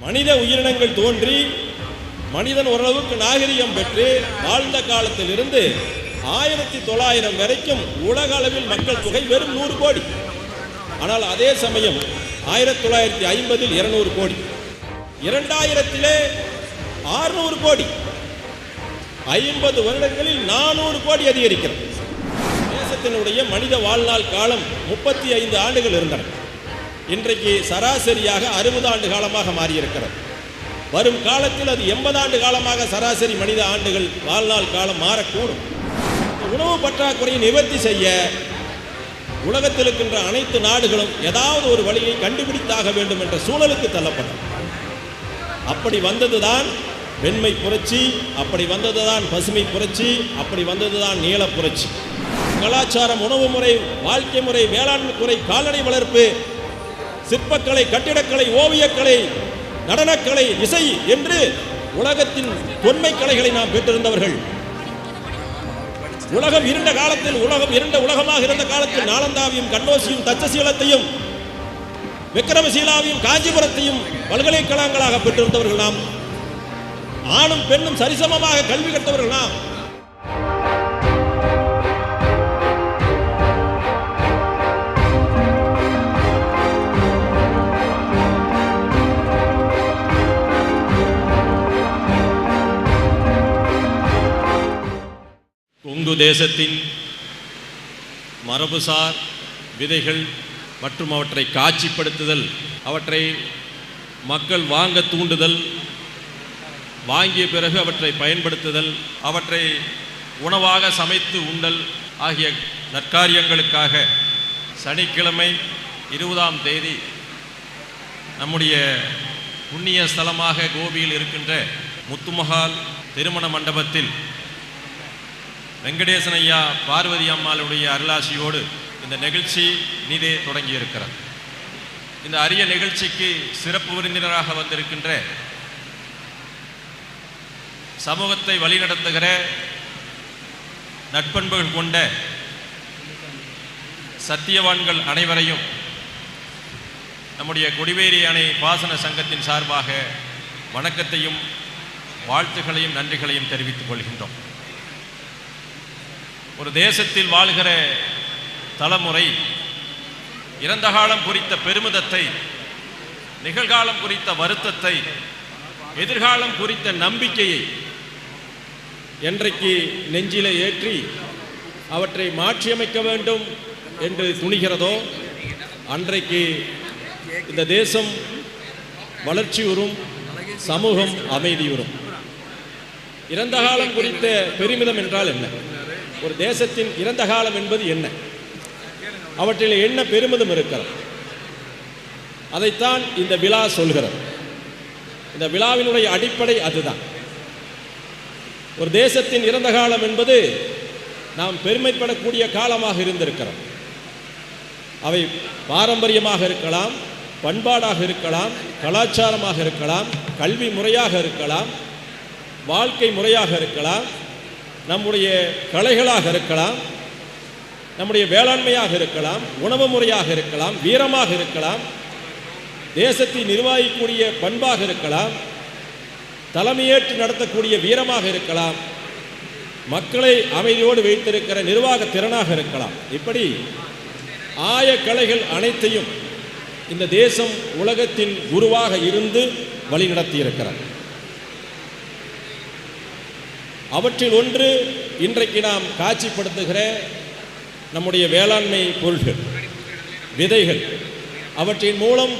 மனித உயிரினங்கள் தோன்றி மனிதன் ஓரளவுக்கு நாகரிகம் பெற்று வாழ்ந்த காலத்திலிருந்து 1900 வரைக்கும் உலக அளவில் மக்கள் தொகை வெறும் 100 கோடி. ஆனால் அதே சமயம் 1950 200 கோடி, 2000 600 கோடி, 50 வருடங்களில் 400 கோடி அதிகரிக்கிறது. தேசத்தினுடைய மனித வாழ்நாள் காலம் 35 ஆண்டுகள் இருந்தன. இன்றைக்கு சராசரியாக 60 ஆண்டு காலமாக மாறியிருக்கிறது. வரும் காலத்தில் அது 80 ஆண்டு காலமாக சராசரி மனித ஆண்டுகள் வாழ்நாள் காலம் மாறக்கூடும். உணவு பற்றாக்குறையை நிவர்த்தி செய்ய உலகத்தில் இருக்கின்ற அனைத்து நாடுகளும் ஏதாவது ஒரு வழியை கண்டுபிடித்தாக வேண்டும் என்ற சூழலுக்கு தள்ளப்பட்டது. அப்படி வந்ததுதான் வெண்மை புரட்சி, அப்படி வந்ததுதான் பசுமை புரட்சி, அப்படி வந்ததுதான் நீல புரட்சி. கலாச்சாரம், உணவு முறை, வாழ்க்கை முறை, வேளாண்மை துறை, கால்நடை வளர்ப்பு, சிற்பக்கலை, கட்டிடக்கலை, ஓவியக்கலை, நடனக்கலை, இசை என்று உலகத்தின் தொன்மை கலைகளை நாம் பெற்றிருந்தவர்கள். உலகம் இருண்ட காலத்தில், உலகமாக இருந்த காலத்தில் நாலந்தாவையும் கண்ணோசியும் தட்சசீலத்தையும் விக்ரமசீலாவையும் காஞ்சிபுரத்தையும் பல்கலைக்கழகங்களாக பெற்றிருந்தவர்கள் நாம். ஆணும் பெண்ணும் சரிசமமாக கல்வி கற்றவர்கள் நாம். கொங்கு தேசத்தின் மரபுசார் விதைகள் மற்றும் அவற்றை காட்சிப்படுத்துதல், அவற்றை மக்கள் வாங்க தூண்டுதல், வாங்கிய பிறகு அவற்றை பயன்படுத்துதல், அவற்றை உணவாக சமைத்து உண்டல் ஆகிய நற்காரியங்களுக்காக சனிக்கிழமை 20ஆம் தேதி நம்முடைய புண்ணிய ஸ்தலமாக கோபியில் இருக்கின்ற முத்துமஹால் திருமண மண்டபத்தில் வெங்கடேசன் ஐயா பார்வதி அம்மாளுடைய அருளாசியோடு இந்த நிகழ்ச்சி நீதே தொடங்கியிருக்கிறது. இந்த அரிய நிகழ்ச்சிக்கு சிறப்பு விருந்தினராக வந்திருக்கின்ற சமூகத்தை வழிநடத்துகிற நட்பண்புகள் கொண்ட சத்தியவான்கள் அனைவரையும் நம்முடைய கொடிவேரி அணை பாசன சங்கத்தின் சார்பாக வணக்கத்தையும் வாழ்த்துக்களையும் நன்றிகளையும் தெரிவித்துக் கொள்கின்றோம். ஒரு தேசத்தில் வாழ்கிற தலைமுறை இறந்த காலம் குறித்த பெருமிதத்தை, நிகழ்காலம் குறித்த வருத்தத்தை, எதிர்காலம் குறித்த நம்பிக்கையை என்றைக்கு நெஞ்சிலே ஏற்றி அவற்றை மாற்றியமைக்க வேண்டும் என்று துணிகிறதோ அன்றைக்கு இந்த தேசம் வளர்ச்சியுறும், சமூகம் அமைதியுறும். இறந்த காலம் குறித்த பெருமிதம் என்றால் என்ன? ஒரு தேசத்தின் இறந்த காலம் என்பது என்ன? அவற்றில் என்ன பெருமிதம் இருக்கிறது? அதைத்தான் இந்த விழா சொல்கிறது. இந்த விழாவினுடைய அடிப்படை அதுதான். ஒரு தேசத்தின் இறந்த காலம் என்பது நாம் பெருமைப்படக்கூடிய காலமாக இருந்திருக்கிறோம். அவை பாரம்பரியமாக இருக்கலாம், பண்பாடாக இருக்கலாம், கலாச்சாரமாக இருக்கலாம், கல்வி முறையாக இருக்கலாம், வாழ்க்கை முறையாக இருக்கலாம், நம்முடைய கலைகளாக இருக்கலாம், நம்முடைய வேளாண்மையாக இருக்கலாம், உணவு முறையாக இருக்கலாம், வீரமாக இருக்கலாம், தேசத்தை நிர்வகிக்கக்கூடிய பண்பாக இருக்கலாம், தலைமையேற்று நடத்தக்கூடிய வீரமாக இருக்கலாம், மக்களை அமைதியோடு வைத்திருக்கிற நிர்வாக திறனாக இருக்கலாம். இப்படி ஆய கலைகள் அனைத்தையும் இந்த தேசம் உலகத்தின் குருவாக இருந்து வழிநடத்தி இருக்கிறார். அவற்றில் ஒன்று இன்றைக்கு நாம் காட்சிப்படுத்துகிற நம்முடைய வேளாண்மை பொருள்கள், விதைகள். அவற்றின் மூலம்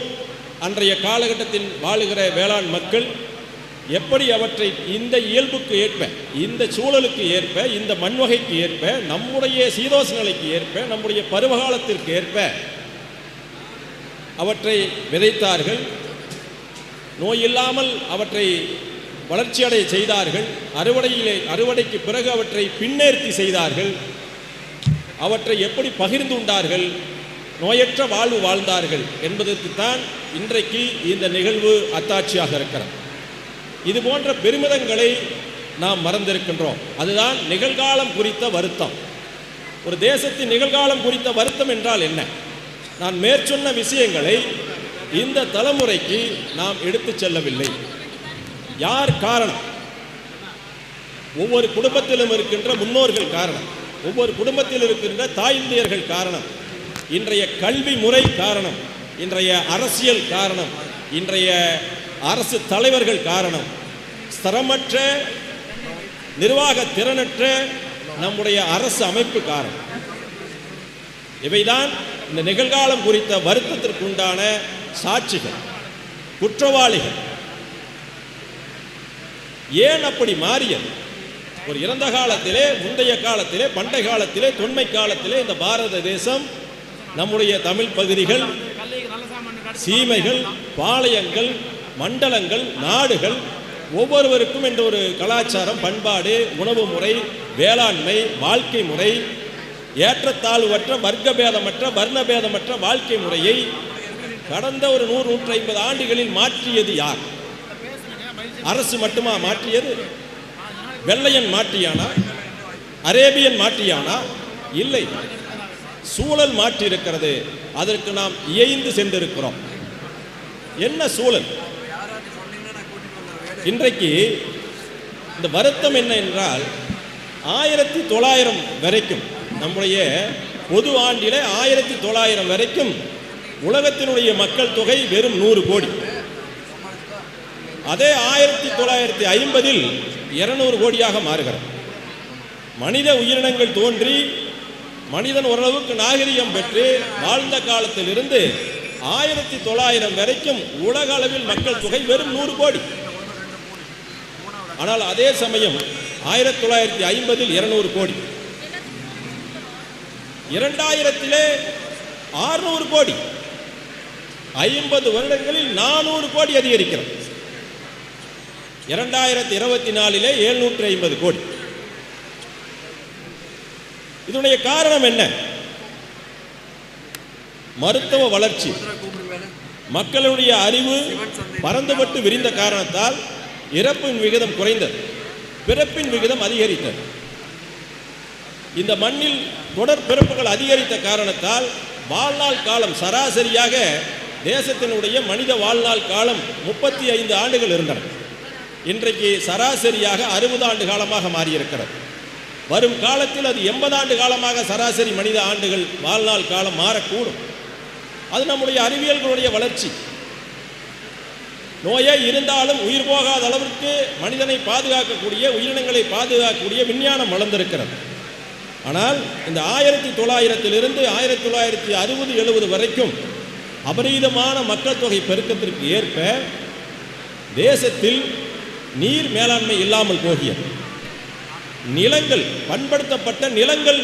அன்றைய காலகட்டத்தில் வாழுகிற வேளாண் மக்கள் எப்படி அவற்றை இந்த இயல்புக்கு ஏற்ப, இந்த சூழலுக்கு ஏற்ப, இந்த மண்வகைக்கு ஏற்ப, நம்முடைய சீதோஷ நிலைக்கு ஏற்ப, நம்முடைய பருவகாலத்திற்கு ஏற்ப அவற்றை விதைத்தார்கள். நோய் இல்லாமல் அவற்றை வளர்ச்சியடைய செய்தார்கள். அறுவடைக்கு பிறகு அவற்றை பின்னேர்த்தி செய்தார்கள். அவற்றை எப்படி பகிர்ந்து உண்டார்கள், நோயற்ற வாழ்வு வாழ்ந்தார்கள் என்பதற்குத்தான் இன்றைக்கு இந்த நிகழ்வு அத்தாட்சியாக இருக்கிறது. இது போன்ற பெருமிதங்களை நாம் மறந்திருக்கின்றோம். அதுதான் நிகழ்காலம் குறித்த வருத்தம். ஒரு தேசத்தின் நிகழ்காலம் குறித்த வருத்தம் என்றால் என்ன? நான் மேற்சொன்ன விஷயங்களை இந்த தலைமுறைக்கு நாம் எடுத்துச் செல்லவில்லை. யார் காரணம்? ஒவ்வொரு குடும்பத்திலும் இருக்கின்ற முன்னோர்கள் காரணம், ஒவ்வொரு குடும்பத்தில் இருக்கின்ற தாய்ந்தியர்கள் காரணம், இன்றைய கல்வி முறை காரணம், இன்றைய அரசியல் காரணம், இன்றைய அரசு தலைவர்கள் காரணம், ஸ்திரமற்ற நிர்வாக திறனற்ற நம்முடைய அரசு அமைப்பு காரணம். இவைதான் இந்த நிகழ்காலம் குறித்த வருத்தத்திற்குண்டான சாட்சிகள், குற்றவாளிகள். ஏன் அப்படி மாறியது? ஒரு இறந்த காலத்திலே, முந்தைய காலத்திலே, பண்டை காலத்திலே, தொன்மை காலத்திலே இந்த பாரத தேசம், நம்முடைய தமிழ் பகுதிகள், சீமைகள், பாளையங்கள், மண்டலங்கள், நாடுகள் ஒவ்வொருவருக்கும் என்ற ஒரு கலாச்சாரம், பண்பாடு, உணவு முறை, வேளாண்மை, வாழ்க்கை முறை, ஏற்றத்தாழ்வற்ற வர்க்கபேதமற்ற வர்ணபேதமற்ற வாழ்க்கை முறையை கடந்த ஒரு 100-150 ஆண்டுகளில் மாற்றியது யார்? அரசு மட்டுமா மாற்றியது? வெள்ளையன் மாற்றியானா? அரேபியன் மாற்றியானா? இல்லை, சூழல் மாற்றி இருக்கிறது. அதற்கு நாம் இயைந்து சென்றிருக்கிறோம். என்ன சூழல்? இன்றைக்கு இந்த வருத்தம் என்ன என்றால், 1900 வரைக்கும், நம்முடைய பொது ஆண்டிலே 1900 வரைக்கும் உலகத்தினுடைய மக்கள் தொகை வெறும் 100 கோடி. அதே 1950 200 கோடியாக மாறுகிறது. மனித உயிரினங்கள் தோன்றி மனிதன் ஓரளவுக்கு நாகரிகம் பெற்று வாழ்ந்த காலத்தில் இருந்து 1900 வரைக்கும் உலக அளவில் மக்கள் தொகை வெறும் 100 கோடி. ஆனால் அதே சமயம் 1950 200 கோடி, 2000 600 கோடி, 50 வருடங்களில் 400 கோடி அதிகரிக்கிறது. 2024 750 கோடி. இதனுடைய காரணம் என்ன? மருத்துவ வளர்ச்சி, மக்களுடைய அறிவு பரந்துபட்டு விரிந்த காரணத்தால் இறப்பின் விகிதம் குறைந்தது, பிறப்பின் விகிதம் அதிகரித்தது. இந்த மண்ணில் தொடர் பிறப்புகள் அதிகரித்த காரணத்தால் வாழ்நாள் காலம் சராசரியாக தேசத்தினுடைய மனித வாழ்நாள் காலம் 35 ஆண்டுகள் இருந்தன. இன்றைக்கு சராசரியாக 60 ஆண்டு காலமாக மாறியிருக்கிறது. வரும் காலத்தில் அது 80 ஆண்டு காலமாக சராசரி மனித ஆண்டுகள் வாழ்நாள் காலம் மாறக்கூடும். அது நம்முடைய அறிவியல்களுடைய வளர்ச்சி. நோயே இருந்தாலும் உயிர் போகாத அளவிற்கு மனிதனை பாதுகாக்கக்கூடிய, உயிரினங்களை பாதுகாக்கக்கூடிய விஞ்ஞானம் வளர்ந்திருக்கிறது. ஆனால் இந்த 1900 1960-70 வரைக்கும் அபரீதமான மக்கள் தொகை பெருக்கத்திற்கு ஏற்ப தேசத்தில் நீர் மேலாண்மை இல்லாமல் போகியது. நிலங்கள், பண்படுத்தப்பட்ட நிலங்கள்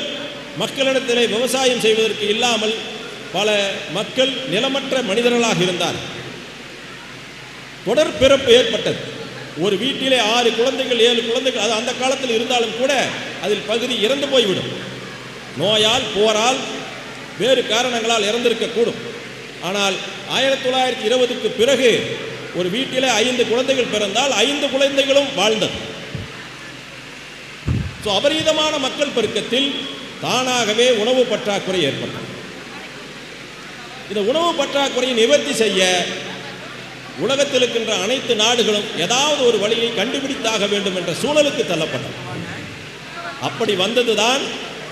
மக்களிடத்திலே விவசாயம் செய்வதற்கு இல்லாமல் பல மக்கள் நிலமற்ற மனிதர்களாக இருந்தார். தொடர் பிறப்பு ஏற்பட்டது. ஒரு வீட்டிலே 6 குழந்தைகள் 7 குழந்தைகள் அது அந்த காலத்தில் இருந்தாலும் கூட அதில் பகுதி இறந்து போய்விடும். நோயால், போரால், வேறு காரணங்களால் இறந்திருக்கக்கூடும். ஆனால் 1920க்கு பிறகு ஒரு வீட்டிலே 5 குழந்தைகள் பிறந்தால் 5 குழந்தைகளும் வாழ்ந்தது. அபரீதமான மக்கள் பெருக்கத்தில் தானாகவே உணவு பற்றாக்குறை ஏற்பட்டது. இந்த உணவு பற்றாக்குறையை நிவர்த்தி செய்ய உலகத்தில் இருக்கின்ற அனைத்து நாடுகளும் ஏதாவது ஒரு வழியை கண்டுபிடித்தாக வேண்டும் என்ற சூழலுக்கு தள்ளப்பட்டது. அப்படி வந்ததுதான்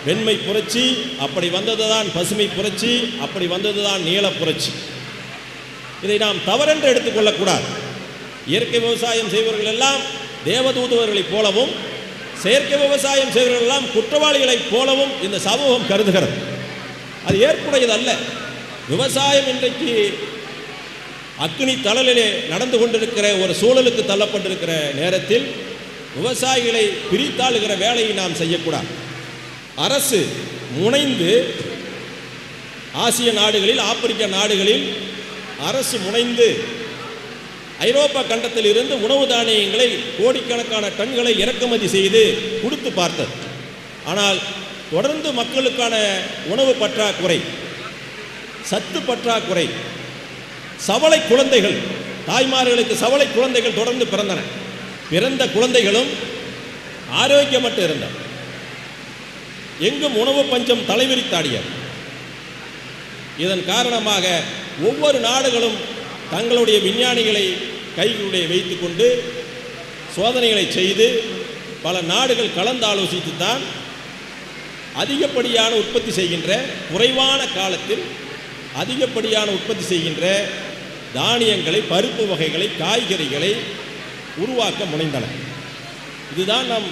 வெண்மை புரட்சி, அப்படி வந்ததுதான் பசுமை புரட்சி, அப்படி வந்ததுதான் நீல புரட்சி. இதை நாம் தவறென்று எடுத்துக்கொள்ளக்கூடாது. இயற்கை விவசாயம் செய்பவர்கள் எல்லாம் தேவதூதுவர்களைப் போலவும், செயற்கை விவசாயம் செய்பவர்கள் எல்லாம் குற்றவாளிகளைப் போலவும் இந்த சமூகம் கருதுகிறது. அது ஏற்புடையது அல்ல. விவசாயம் இன்றைக்கு அக்னி தளலிலே நடந்து கொண்டிருக்கிற ஒரு சூழலுக்கு தள்ளப்பட்டிருக்கிற நேரத்தில் விவசாயிகளை பிரித்தாளுகிற வேலையை நாம் செய்யக்கூடாது. அரசு முனைந்து ஆசிய நாடுகளில், ஆப்பிரிக்க நாடுகளில் அரசு முனைந்து ஐரோப்பா கண்டத்தில் இருந்து உணவு தானியங்களை கோடிக்கணக்கான டன்களை இறக்குமதி செய்து கொடுத்து பார்த்தது. ஆனால் தொடர்ந்து மக்களுக்கான உணவு பற்றாக்குறை, சத்து பற்றாக்குறை, சவளை குழந்தைகள், தாய்மார்களுக்கு சவளை குழந்தைகள் தொடர்ந்து பிறந்தன. பிறந்த குழந்தைகளும் ஆரோக்கியமற்று இருந்தன. எங்கும் உணவு பஞ்சம் தலைவிரித்தாடியது. இதன் காரணமாக ஒவ்வொரு நாடுகளும் தங்களுடைய விஞ்ஞானிகளை கைகளுடைய வைத்துக்கொண்டு சோதனைகளை செய்து பல நாடுகள் கலந்து ஆலோசித்துத்தான் அதிகப்படியான உற்பத்தி செய்கின்ற, குறைவான காலத்தில் அதிகப்படியான உற்பத்தி செய்கின்ற தானியங்களை, பருப்பு வகைகளை, காய்கறிகளை உருவாக்க முனைந்தன. இதுதான் நாம்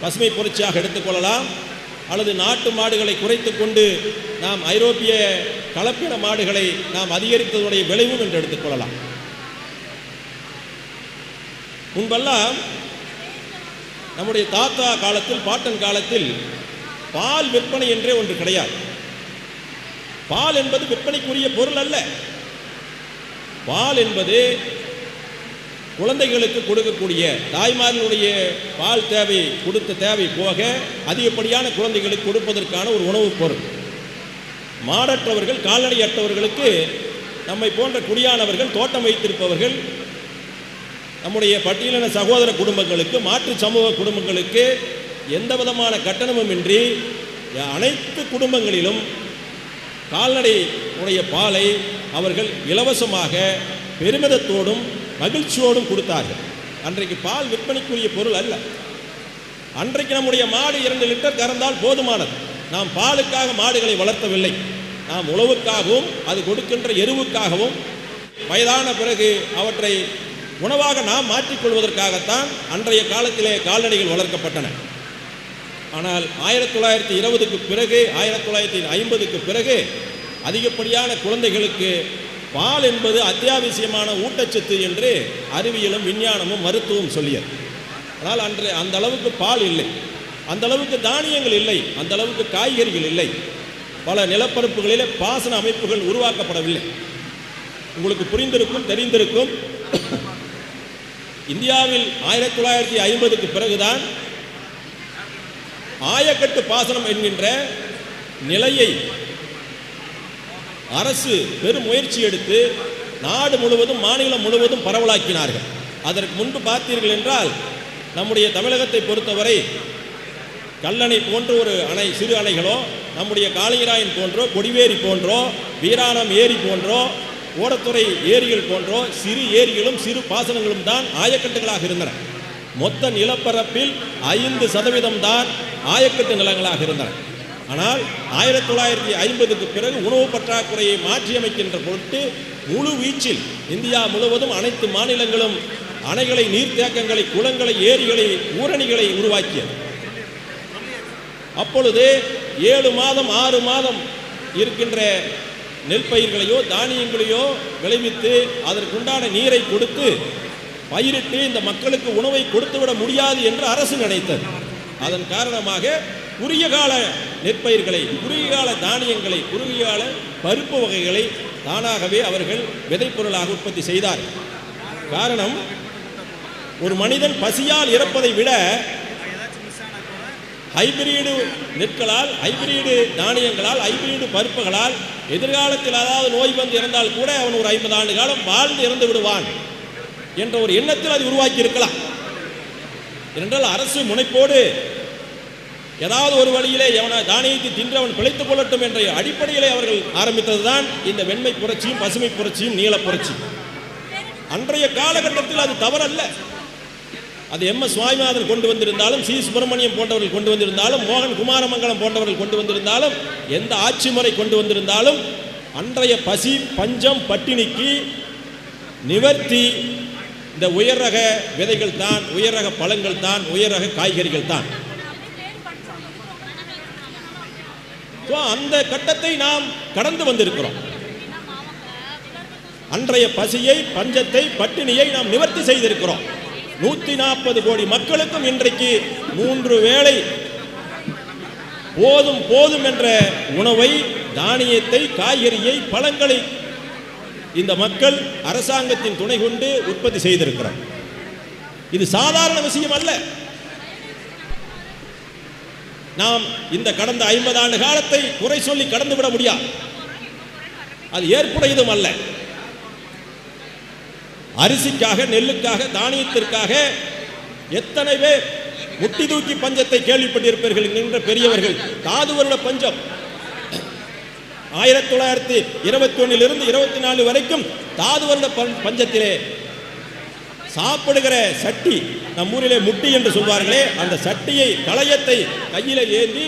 பசுமை புரட்சியாக எடுத்துக்கொள்ளலாம். அல்லது நாட்டு மாடுகளை குறைத்து கொண்டு நாம் ஐரோப்பிய கலப்பின மாடுகளை நாம் அதிகரித்ததுடைய விளைவும் என்று எடுத்துக்கொள்ளலாம். முன்பெல்லாம் நம்முடைய தாத்தா காலத்தில், பாட்டன் காலத்தில் பால் விற்பனை என்றே ஒன்று கிடையாது. பால் என்பது விற்பனைக்குரிய பொருள் அல்ல. பால் என்பது குழந்தைகளுக்கு கொடுக்கக்கூடிய, தாய்மார்களுடைய பால் தேவை கொடுத்த தேவை போக அதிகப்படியான குழந்தைகளுக்கு கொடுப்பதற்கான ஒரு உணவுப் பொருள். மாடற்றவர்கள், கால்நடையற்றவர்களுக்கு, நம்மை போன்ற குடியானவர்கள், தோட்டம் வைத்திருப்பவர்கள், நம்முடைய பட்டியலின சகோதர குடும்பங்களுக்கு, மாற்று சமூக குடும்பங்களுக்கு எந்த விதமான கட்டணமும் இன்றி அனைத்து குடும்பங்களிலும் கால்நடை உடைய பாலை அவர்கள் இலவசமாக பெருமிதத்தோடும் மகிழ்ச்சியோடும் கொடுத்தார்கள். அன்றைக்கு பால் விற்பனைக்குரிய பொருள் அல்ல. அன்றைக்கு நம்முடைய மாடு 2 லிட்டர் கறந்தால் போதுமானது. நாம் பாலுக்காக மாடுகளை வளர்த்தவில்லை. நாம் உணவுக்காகவும் அது கொடுக்கின்ற எருவுக்காகவும் வயதான பிறகு அவற்றை உணவாக நாம் மாற்றிக்கொள்வதற்காகத்தான் அன்றைய காலத்திலே கால்நடைகள் வளர்க்கப்பட்டன. ஆனால் 1920க்கு பிறகு, 1950க்கு பிறகு அதிகப்படியான குழந்தைகளுக்கு பால் என்பது அத்தியாவசியமான ஊட்டச்சத்து என்று அறிவியலும் விஞ்ஞானமும் மருத்துவம் சொல்லியது. ஆனால் அன்று அந்த அளவுக்கு பால் இல்லை, அந்த அளவுக்கு தானியங்கள் இல்லை, அந்த அளவுக்கு காய்கறிகள் இல்லை. பல நிலப்பரப்புகளிலே பாசன அமைப்புகள் உருவாக்கப்படவில்லை. உங்களுக்கு புரிந்திருக்கும், தெரிந்திருக்கும், இந்தியாவில் 1950க்கு பிறகுதான் ஆயக்கட்டு பாசனம் என்கின்ற நிலையை அரசு பெரும் முயற்சி எடுத்து நாடு முழுவதும், மாநிலம் முழுவதும் பரவலாக்கினார்கள். அதற்கு முன்பு பார்த்தீர்கள் என்றால் நம்முடைய தமிழகத்தை பொறுத்தவரை கல்லணை போன்ற ஒரு அணை, சிறு அணைகளோ, நம்முடைய காளிங்கராயன் போன்றோ, கொடிவேரி போன்றோ, வீராணம் ஏரி போன்றோ, ஓடத்துறை ஏரிகள் போன்றோ சிறு ஏரிகளும் சிறு பாசனங்களும் தான் ஆயக்கட்டுகளாக இருந்தன. மொத்த நிலப்பரப்பில் 5% தான் ஆயக்கட்டு நிலங்களாக இருந்தன. ஆனால் 1950க்கு பிறகு உணவு பற்றாக்குறையை மாற்றியமைக்கின்ற பொருட்டு முழு வீச்சில் இந்தியா முழுவதும் அனைத்து மாநிலங்களும் அணைகளை, நீர்த்தேக்கங்களை, குளங்களை, ஏரிகளை, ஊரணிகளை உருவாக்கியது. அப்பொழுது 7 மாதம் 6 மாதம் இருக்கின்ற நெல் பயிர்களையோ தானியங்களையோ விளைவித்து அதற்குண்டான நீரை கொடுத்து பயிரிட்டு இந்த மக்களுக்கு உணவை கொடுத்துவிட முடியாது என்று அரசு நினைத்தது. அதன் காரணமாக குறுகிய கால நெற்பயிர்களை, குறுகிய கால தானியங்களை, குறுகிய கால பருப்பு வகைகளை தானாகவே அவர்கள் விதைப்பொருளாக உற்பத்தி செய்தார். காரணம், ஒரு மனிதன் பசியால் இறப்பதை விட ஹைபிரிடு நெற்களால், ஹைபிரிடு தானியங்களால், ஹைபிரிடு பருப்புகளால் எதிர்காலத்தில் அதாவது நோய் வந்து இறந்தால் கூட அவன் ஒரு 50 ஆண்டு காலம் வாழ்ந்து இறந்து விடுவான் என்ற ஒரு எண்ணத்தில் அது உருவாக்கி இருக்கலாம். ஏனென்றால் அரசு முனைப்போடு ஏதாவது ஒரு வழியிலே தானியத்தை தின்றவன் பிழைத்துக் கொள்ளட்டும் என்ற அடிப்படையிலே அவர்கள் ஆரம்பித்ததுதான் இந்த வெண்மை புரட்சியும், பசுமை புரட்சியும், நீல புரட்சி. அன்றைய காலகட்டத்தில் அது தவறல்ல. அது MS சுவாமிநாதன் கொண்டு வந்திருந்தாலும், சி சுப்பிரமணியம் போன்றவர்கள் கொண்டு வந்திருந்தாலும், மோகன் குமாரமங்கலம் போன்றவர்கள் கொண்டு வந்திருந்தாலும், எந்த ஆட்சி முறை கொண்டு வந்திருந்தாலும் அன்றைய பசி, பஞ்சம், பட்டினிக்கு நிவர்த்தி இந்த உயர் ரக விதைகள் தான், உயர் ரக பழங்கள் தான், உயர் ரக காய்கறிகள் தான். அந்த கட்டத்தை நாம் கடந்து வந்திருக்கிறோம். அன்றைய பசியை, பஞ்சத்தை, பட்டினியை நாம் நிவர்த்தி செய்திருக்கிறோம். 140 கோடி மக்களுக்கும் இன்றைக்கு 3 வேளை போதும் போதும் என்ற உணவை, தானியத்தை, காய்கறியை, பழங்களை இந்த மக்கள் அரசாங்கத்தின் துணை கொண்டு உற்பத்தி செய்திருக்கிறார். இது சாதாரண விஷயம் அல்ல. நாம் இந்த கடந்த 50 ஆண்டு காலத்தை குறை சொல்லி கடந்து விட முடியாது. அது ஏற்புடையதும் அல்ல. அரிசிக்காக, நெல்லுக்காக, தானியத்திற்காக எத்தனை பேர் முட்டி தூக்கி பஞ்சத்தை கேள்விப்பட்டிருப்பீர்கள் என்கின்ற பெரியவர்கள். தாது வருட பஞ்சம், 1921 24 வரைக்கும் தாது வருட பஞ்சத்திலே சாப்பிடுகிற சட்டி, நம் ஊரிலே முட்டி என்று சொல்வார்களே, அந்த சட்டியை களையத்தை கையில ஏந்தி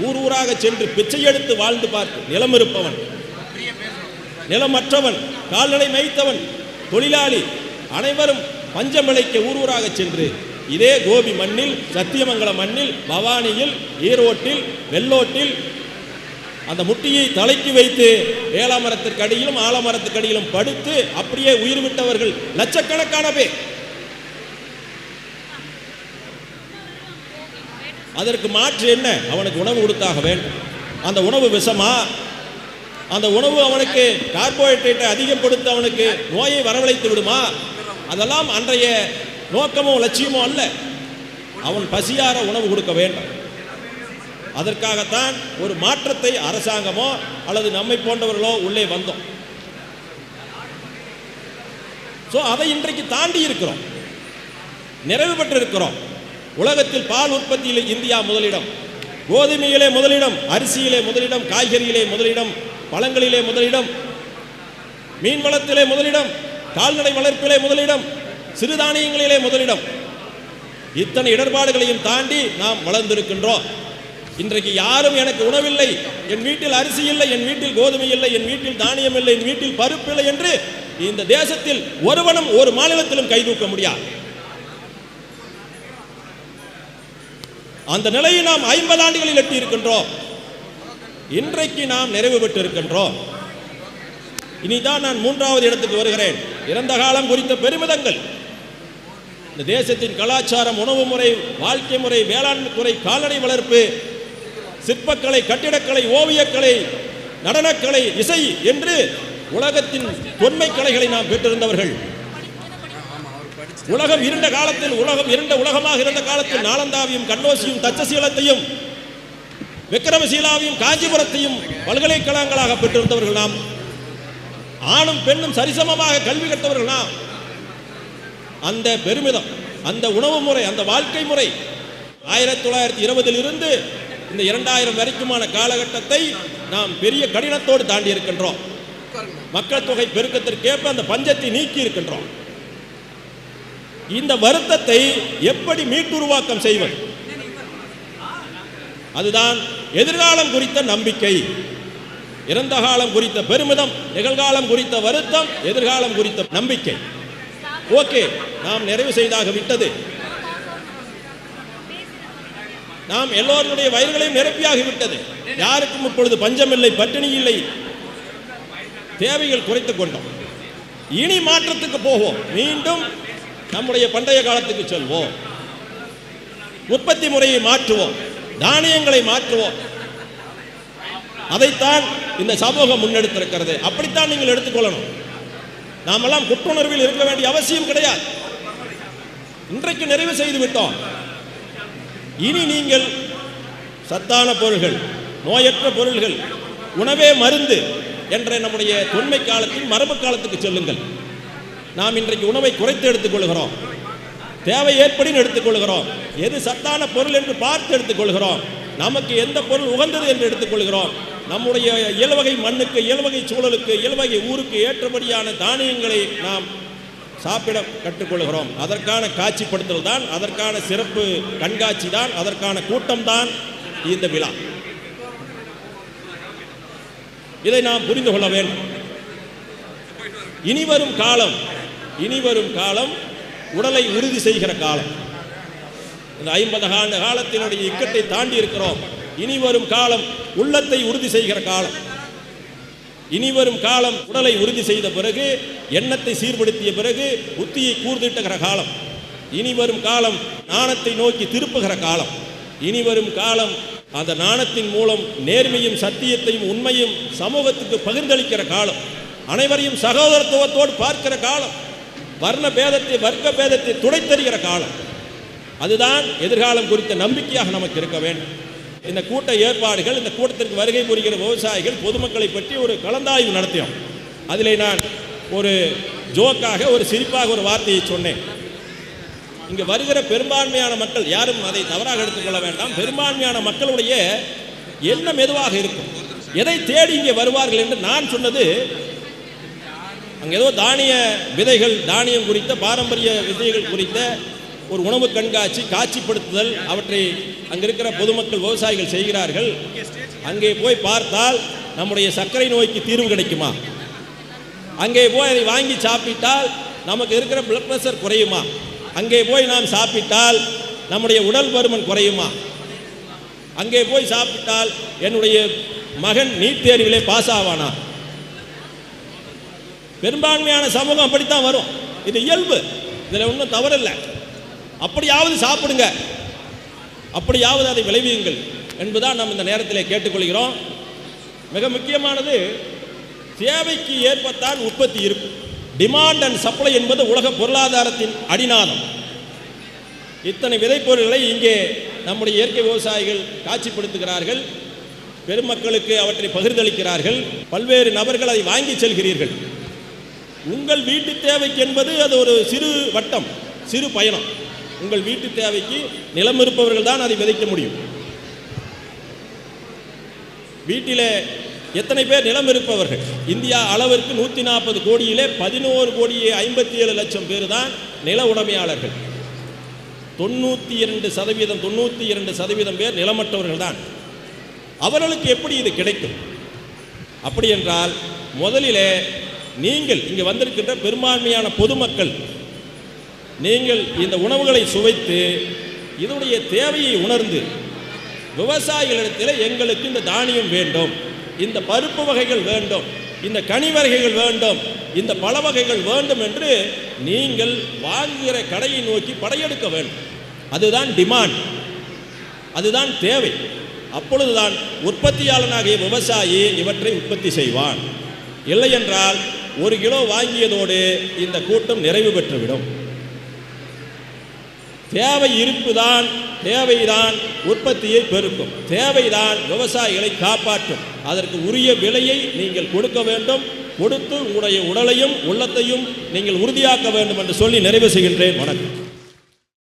ஊர் ஊராக சென்று பிச்சை எடுத்து வாழ்ந்து பார்த்து, நிலம் இருப்பவன், நிலமற்றவன், கால்நடை மேய்த்தவன், தொழிலாளி அனைவரும் பஞ்சம் விளைக்க ஊர் ஊராக சென்று இதே கோபி மண்ணில், சத்தியமங்கலம் மண்ணில், பவானியில், ஈரோட்டில், வெள்ளோட்டில் அந்த முட்டியை தலைக்கு வைத்து வேளாமரத்திற்கு அடியிலும் ஆலமரத்துக்கு அடியிலும் படுத்து அப்படியே உயிர் விட்டவர்கள் லட்சக்கணக்கான பேர். அதற்கு மாற்று என்ன? அவனுக்கு உணவு கொடுத்தாக வேண்டும். அந்த உணவு விஷமா? அந்த உணவு அவனுக்கு கார்போஹைட்ரேட்டை அதிகம் கொடுத்து அவனுக்கு நோயை வரவழைத்து விடுமா? அதெல்லாம் அன்றைய நோக்கமோ லட்சியமோ அல்ல. அவன் பசியார உணவு கொடுக்க வேண்டும். அதற்காகத்தான் ஒரு மாற்றத்தை அரசாங்கமோ அல்லது நம்மை போன்றவர்களோ உள்ளே வந்தோம். அதை இன்றைக்கு தாண்டி இருக்கிறோம், நிறைவு பெற்றிருக்கிறோம். உலகத்தில் பால் உற்பத்தியில் இந்தியா முதலிடம், கோதுமையிலே முதலிடம், அரிசியிலே முதலிடம், காய்கறியிலே முதலிடம், பழங்களிலே முதலிடம், மீன் வளத்திலே முதலிடம், கால்நடை வளர்ப்பிலே முதலிடம், சிறுதானியங்களிலே முதலிடம். இத்தனை இடர்பாடுகளையும் தாண்டி நாம் வளர்ந்திருக்கின்றோம். இன்றைக்கு யாரும் எனக்கு உணவில்லை, என் வீட்டில் அரிசி இல்லை, என் வீட்டில் கோதுமை இல்லை, என் வீட்டில் தானியம் இல்லை, என் வீட்டில் பருப்பு இல்லை என்று இந்த தேசத்தில் ஒருவனும் ஒரு மாநிலத்திலும் கை தூக்க முடியாது. அந்த நிலையை நாம் 50 ஆண்டுகளில் எட்டி இருக்கின்றோம். இன்றைக்கு நாம் நிறைவு பெற்று இருக்கின்றோம். இனிதான் நான் 3வது இடத்துக்கு வருகிறேன். இறந்த காலம் குறித்த பெருமிதங்கள், இந்த தேசத்தின் கலாச்சாரம், உணவு முறை, வாழ்க்கை முறை, வேளாண்மை துறை, கால்நடை வளர்ப்பு, சிற்பக்கலை, கட்டிடக்கலை, ஓவியக்கலை, நடனக்கலை, இசை என்று உலகத்தின் தொன்மை கலைகளை நாம் பெற்றிருந்தவர்கள். உலகம் இருண்ட காலத்தில், உலகம் இருண்ட உலகமாக இருந்த காலத்தில் நாலந்தாவையும், கண்ணோசியும், தட்சசீலத்தையும், விக்ரமசீலாவையும், காஞ்சிபுரத்தையும் பல்கலைக்கழகங்களாக பெற்றிருந்தவர்கள் நாம். ஆணும் பெண்ணும் சரிசமமாக கல்வி கற்றவர்கள் நாம். அந்த பெருமிதம், அந்த உணவு முறை, அந்த வாழ்க்கை முறை 1920 இருந்து இந்த 2000 வரைக்குமான காலகட்டத்தை நாம் பெரிய கடினத்தோடு தாண்டி இருக்கின்றோம். மக்கள் தொகை பெருக்கத்திற்கேற்ப அந்த பஞ்சத்தை நீக்கி இருக்கின்றோம். இந்த வருத்தத்தை எப்படி மீட்டுருவாக்கம் செய்வது? அதுதான் எதிர்காலம் குறித்த நம்பிக்கை. இறந்த காலம் குறித்த பெருமிதம், நிகழ்காலம் குறித்த வருத்தம், எதிர்காலம் குறித்த நம்பிக்கை. ஓகே, நாம் நிறைவு செய்தாக விட்டது. நாம் எல்லோருடைய வயிறுகளையும் நிரப்பியாகிவிட்டது. யாருக்கும் இப்பொழுது பஞ்சம் இல்லை, பட்டினி இல்லை, தேவைகள் குறைத்துக் கொண்டோம். இனி மாற்றத்துக்கு போவோம். மீண்டும் நம்முடைய பண்டைய காலத்துக்கு செல்வோம். உற்பத்தி முறையை மாற்றுவோம், தானியங்களை மாற்றுவோம். அதைத்தான் இந்த சமூகம் முன்னெடுத்திருக்கிறது. அப்படித்தான் நீங்கள் எடுத்துக்கொள்ளணும். நாமெல்லாம் குற்றுணர்வில் இருக்க வேண்டிய அவசியம் கிடையாது. இன்றைக்கு நிறைவு செய்து விட்டோம். இனி நீங்கள் சத்தான பொருள்கள், நோயற்ற பொருள்கள், உணவே மருந்து என்ற நம்முடைய தொன்மை காலத்தில் மரபு காலத்துக்கு செல்லுங்கள். நாம் இன்றைக்கு உணவை குறைத்து எடுத்துக்கொள்கிறோம், தேவை ஏற்படின்னு எடுத்துக்கொள்கிறோம். எது சத்தான பொருள் என்று பார்த்து எடுத்துக்கொள்கிறோம். நமக்கு எந்த பொருள் உகந்தது என்று எடுத்துக்கொள்கிறோம். நம்முடைய இயல்வகை மண்ணுக்கு, இயல்வகை சூழலுக்கு, இயல்வகை ஊருக்கு ஏற்றபடியான தானியங்களை நாம் சாப்பிட கற்றுக்கொள்கிறோம். அதற்கான காட்சிப்படுத்தல் தான், அதற்கான சிறப்பு கண்காட்சி தான், அதற்கான கூட்டம் தான் இந்த விழா. இதை நாம் புரிந்து கொள்ள வேண்டும். இனிவரும் காலம் உடலை உறுதி செய்கிற காலம். இந்த 50 ஆண்டு காலத்தினுடைய இக்கட்டை தாண்டி இருக்கிறோம். இனிவரும் காலம் உள்ளத்தை உறுதி செய்கிற காலம். இனிவரும் காலம் உடலை உறுதி செய்த பிறகு, எண்ணத்தை சீர்படுத்திய பிறகு புத்தியை கூர்திட்டுகிற காலம். இனிவரும் காலம் நாணத்தை நோக்கி திருப்புகிற காலம். இனிவரும் காலம் அந்த நாணத்தின் மூலம் நேர்மையும் சத்தியத்தையும் உண்மையும் சமூகத்துக்கு பகிர்ந்தளிக்கிற காலம். அனைவரையும் சகோதரத்துவத்தோடு பார்க்கிற காலம். வர்ண பேதத்தை, வர்க்க பேதத்தை துடைத்தறிகிற காலம். அதுதான் எதிர்காலம் குறித்த நம்பிக்கையாக நமக்கு இருக்க வேண்டும். இந்த கூட்ட ஏற்பாடுகள், இந்த கூட்டத்திற்கு வருகை புரிகிற விவசாயிகள், பொதுமக்களை பற்றி ஒரு கலந்தாய்வு நடத்தினோம். அதிலே நான் ஒரு ஜோக்காக, ஒரு சிரிப்பாக ஒரு வார்த்தையை சொன்னேன். இங்கு வருகிற பெரும்பான்மையான மக்கள், யாரும் அதை தவறாக எடுத்துக்கொள்ள வேண்டாம், பெரும்பான்மையான மக்களுடைய எண்ணம் எதுவாக இருக்கும்? எதை தேடி இங்கே வருவார்கள் என்று நான் சொன்னது, அங்கே ஏதோ தானிய விதைகள், தானியம் குறித்த பாரம்பரிய விதைகள் குறித்த ஒரு உணவு கண்காட்சி, காட்சிப்படுத்துதல், அவற்றை அங்கே இருக்கிற பொதுமக்கள், விவசாயிகள் செய்கிறார்கள். அங்கே போய் பார்த்தால் நம்முடைய சர்க்கரை நோய்க்கு தீர்வு கிடைக்குமா? அங்கே போய் அதை வாங்கி சாப்பிட்டால் நமக்கு இருக்கிற பிளட் பிரஷர் குறையுமா? அங்கே போய் நாம் சாப்பிட்டால் நம்முடைய உடல் பருமன் குறையுமா? அங்கே போய் சாப்பிட்டால் என்னுடைய மகன் நீட் தேர்விலே பாஸ் ஆவானா? பெரும்பான்மையான சமூகம் அப்படித்தான் வரும். இது இயல்பு, இதில் ஒன்றும் தவறில்லை. அப்படியாவது சாப்பிடுங்க, அப்படியாவது அதை விளைவியுங்கள் என்பதுதான் நாம் இந்த நேரத்தில் கேட்டுக்கொள்கிறோம். மிக முக்கியமானது, தேவைக்கு ஏற்பத்தான் உற்பத்தி இருக்கும். டிமாண்ட் அண்ட் சப்ளை என்பது உலக பொருளாதாரத்தின் அடிநாதம். இத்தனை விதைப்பொருட்களை இங்கே நம்முடைய இயற்கை விவசாயிகள் காட்சிப்படுத்துகிறார்கள், பெருமக்களுக்கு அவற்றை பகிர்ந்தளிக்கிறார்கள். பல்வேறு நபர்கள் அதை வாங்கி செல்கிறீர்கள். உங்கள் வீட்டு தேவைக்கு என்பது அது ஒரு சிறு வட்டம், சிறு பயணம். உங்கள் வீட்டு தேவைக்கு நிலம் இருப்பவர்கள் தான் அதை விதைக்க முடியும். வீட்டிலே எத்தனை பேர் நிலம் இருப்பவர்கள்? இந்தியா அளவிற்கு 140 கோடியிலே 11,57,00,000 பேர் தான் நில உடைமையாளர்கள். 92% பேர் நிலமற்றவர்கள் தான். அவர்களுக்கு எப்படி இது கிடைக்கும்? அப்படி என்றால், முதலிலே நீங்கள் இங்கே வந்திருக்கின்ற பெரும்பான்மையான பொதுமக்கள், நீங்கள் இந்த உணவுகளை சுவைத்து இதனுடைய தேவையை உணர்ந்து, விவசாயிகளிடத்தில் எங்களுக்கு இந்த தானியம் வேண்டும், இந்த பருப்பு வகைகள் வேண்டும், இந்த கனி வகைகள் வேண்டும், இந்த பழ வகைகள் வேண்டும் என்று நீங்கள் வாங்குகிற கடையை நோக்கி படையெடுக்க வேண்டும். அதுதான் டிமாண்ட், அதுதான் தேவை. அப்பொழுதுதான் உற்பத்தியாளனாகிய விவசாயி இவற்றை உற்பத்தி செய்வான். இல்லை என்றால் 1 கிலோ வாங்கியதோடு இந்த கூட்டம் நிறைவு பெற்றுவிடும். தேவை இருப்புதான், தேவைதான் உற்பத்தியை பெருக்கும், தேவைதான் விவசாயிகளை காப்பாற்றும். அதற்கு உரிய விலையை நீங்கள் கொடுக்க வேண்டும். கொடுத்து உங்களுடைய உடலையும் உள்ளத்தையும் நீங்கள் உறுதியாக்க வேண்டும் என்று சொல்லி நிறைவு செய்கின்றேன். வணக்கம்.